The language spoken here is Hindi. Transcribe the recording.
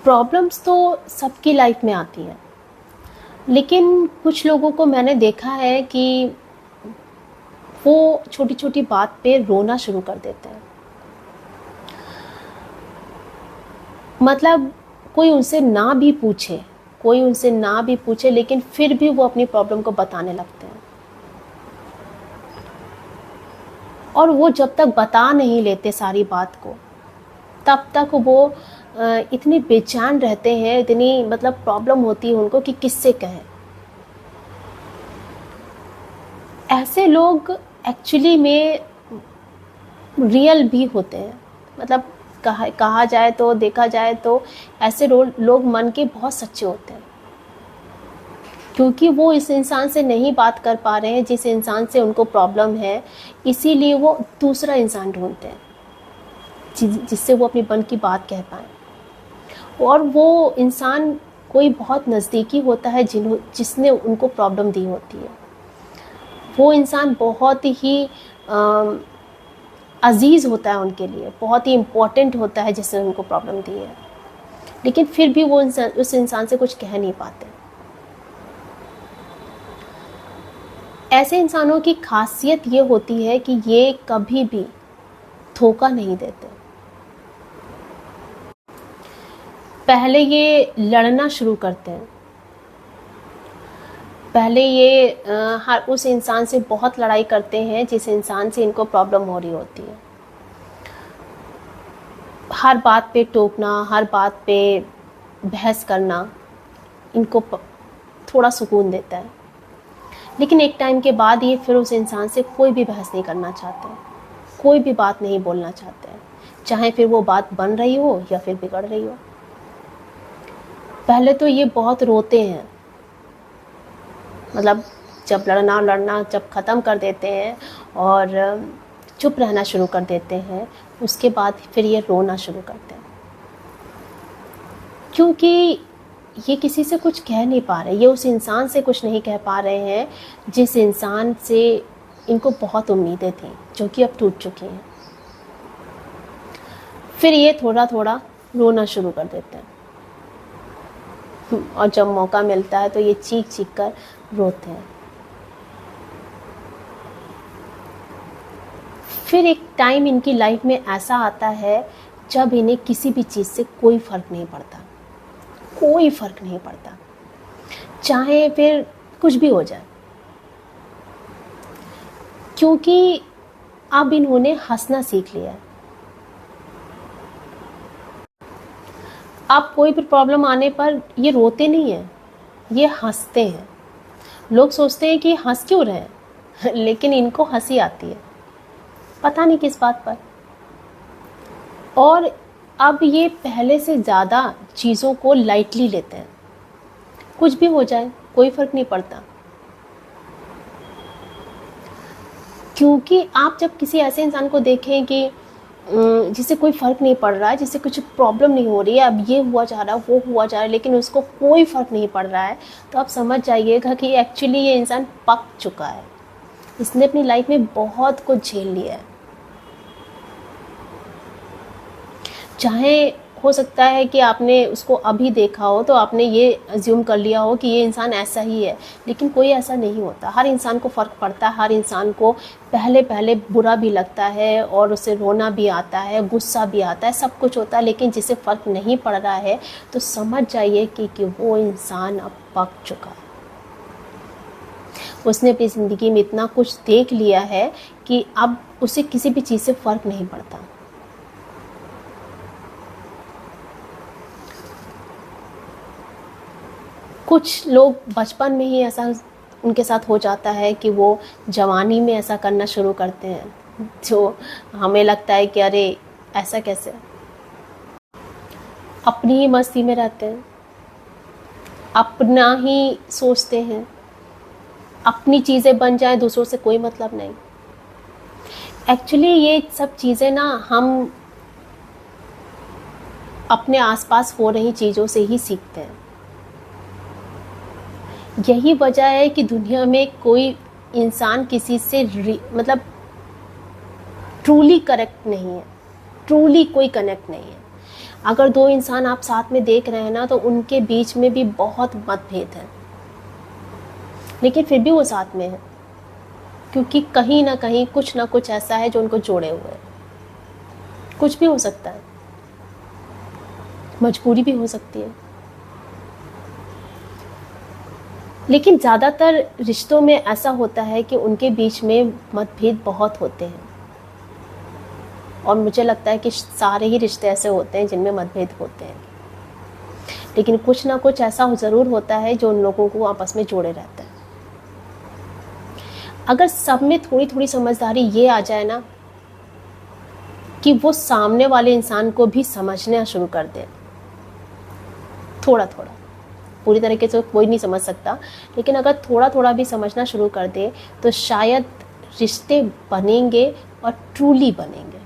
प्रॉब्लम्स तो सबकी लाइफ में आती हैं, लेकिन कुछ लोगों को मैंने देखा है कि वो छोटी छोटी बात पे रोना शुरू कर देते हैं। मतलब कोई उनसे ना भी पूछे, लेकिन फिर भी वो अपनी प्रॉब्लम को बताने लगते हैं। और वो जब तक बता नहीं लेते सारी बात को, तब तक वो इतने बेचैन रहते हैं, इतनी मतलब प्रॉब्लम होती है उनको कि किससे कहें। ऐसे लोग एक्चुअली में रियल भी होते हैं। मतलब कहा जाए तो, देखा जाए तो ऐसे लोग मन के बहुत सच्चे होते हैं, क्योंकि वो इस इंसान से नहीं बात कर पा रहे हैं जिस इंसान से उनको प्रॉब्लम है, इसीलिए वो दूसरा इंसान ढूंढते हैं जिससे वो अपनी मन की बात कह पाए। और वो इंसान कोई बहुत नज़दीकी होता है जिसने उनको प्रॉब्लम दी होती है। वो इंसान बहुत ही अजीज़ होता है उनके लिए, बहुत ही इम्पोर्टेंट होता है जिसने उनको प्रॉब्लम दी है, लेकिन फिर भी वो उस इंसान से कुछ कह नहीं पाते। ऐसे इंसानों की खासियत ये होती है कि ये कभी भी धोखा नहीं देते। पहले ये लड़ना शुरू करते हैं, पहले ये हर उस इंसान से बहुत लड़ाई करते हैं जिस इंसान से इनको प्रॉब्लम हो रही होती है। हर बात पे टोकना, हर बात पे बहस करना इनको थोड़ा सुकून देता है, लेकिन एक टाइम के बाद ये फिर उस इंसान से कोई भी बहस नहीं करना चाहते, कोई भी बात नहीं बोलना चाहते हैं, चाहे फिर वो बात बन रही हो या फिर बिगड़ रही हो। पहले तो ये बहुत रोते हैं, मतलब जब लड़ना जब ख़त्म कर देते हैं और चुप रहना शुरू कर देते हैं, उसके बाद फिर ये रोना शुरू करते हैं, क्योंकि ये किसी से कुछ कह नहीं पा रहे, ये उस इंसान से कुछ नहीं कह पा रहे हैं जिस इंसान से इनको बहुत उम्मीदें थी, जो कि अब टूट चुकी हैं। फिर ये थोड़ा थोड़ा रोना शुरू कर देते हैं, और जब मौका मिलता है तो ये चीख चीख कर रोते हैं। फिर एक टाइम इनकी लाइफ में ऐसा आता है जब इन्हें किसी भी चीज़ से कोई फ़र्क नहीं पड़ता, कोई फ़र्क नहीं पड़ता, चाहे फिर कुछ भी हो जाए, क्योंकि अब इन्होंने हंसना सीख लिया है। अब कोई भी प्रॉब्लम आने पर ये रोते नहीं हैं, ये हंसते हैं। लोग सोचते हैं कि हंस क्यों रहे हैं, लेकिन इनको हंसी आती है, पता नहीं किस बात पर। और अब ये पहले से ज़्यादा चीज़ों को लाइटली लेते हैं, कुछ भी हो जाए कोई फ़र्क नहीं पड़ता। क्योंकि आप जब किसी ऐसे इंसान को देखें कि जिससे कोई फ़र्क नहीं पड़ रहा है, जिससे कुछ प्रॉब्लम नहीं हो रही है, अब ये हुआ जा रहा है, वो हुआ जा रहा है, लेकिन उसको कोई फ़र्क नहीं पड़ रहा है, तो आप समझ जाइएगा कि एक्चुअली ये इंसान पक चुका है, इसने अपनी लाइफ में बहुत कुछ झेल लिया है। चाहे हो सकता है कि आपने उसको अभी देखा हो तो आपने ये अज्यूम कर लिया हो कि ये इंसान ऐसा ही है, लेकिन कोई ऐसा नहीं होता। हर इंसान को फ़र्क पड़ता है, हर इंसान को पहले बुरा भी लगता है और उसे रोना भी आता है, गुस्सा भी आता है, सब कुछ होता है, लेकिन जिसे फ़र्क नहीं पड़ रहा है तो समझ जाइए कि वो इंसान अब पक चुका है। उसने अपनी ज़िंदगी में इतना कुछ देख लिया है कि अब उसे किसी भी चीज़ से फ़र्क नहीं पड़ता। कुछ लोग बचपन में ही ऐसा उनके साथ हो जाता है कि वो जवानी में ऐसा करना शुरू करते हैं, जो हमें लगता है कि अरे ऐसा कैसे। अपनी ही मस्ती में रहते हैं, अपना ही सोचते हैं, अपनी चीज़ें बन जाए, दूसरों से कोई मतलब नहीं। एक्चुअली ये सब चीज़ें ना हम अपने आसपास हो रही चीज़ों से ही सीखते हैं। यही वजह है कि दुनिया में कोई इंसान किसी से मतलब ट्रूली करेक्ट नहीं है, ट्रूली कोई कनेक्ट नहीं है। अगर दो इंसान आप साथ में देख रहे हैं ना, तो उनके बीच में भी बहुत मतभेद है, लेकिन फिर भी वो साथ में है, क्योंकि कहीं ना कहीं कुछ ना कुछ ऐसा है जो उनको जोड़े हुए है। कुछ भी हो सकता है, मजबूरी भी हो सकती है, लेकिन ज़्यादातर रिश्तों में ऐसा होता है कि उनके बीच में मतभेद बहुत होते हैं। और मुझे लगता है कि सारे ही रिश्ते ऐसे होते हैं जिनमें मतभेद होते हैं, लेकिन कुछ ना कुछ ऐसा ज़रूर होता है जो उन लोगों को आपस में जोड़े रहता है। अगर सब में थोड़ी थोड़ी समझदारी ये आ जाए ना कि वो सामने वाले इंसान को भी समझना शुरू कर दे, थोड़ा थोड़ा, पूरी तरीके से कोई नहीं समझ सकता, लेकिन अगर थोड़ा थोड़ा भी समझना शुरू कर दे तो शायद रिश्ते बनेंगे और ट्रूली बनेंगे।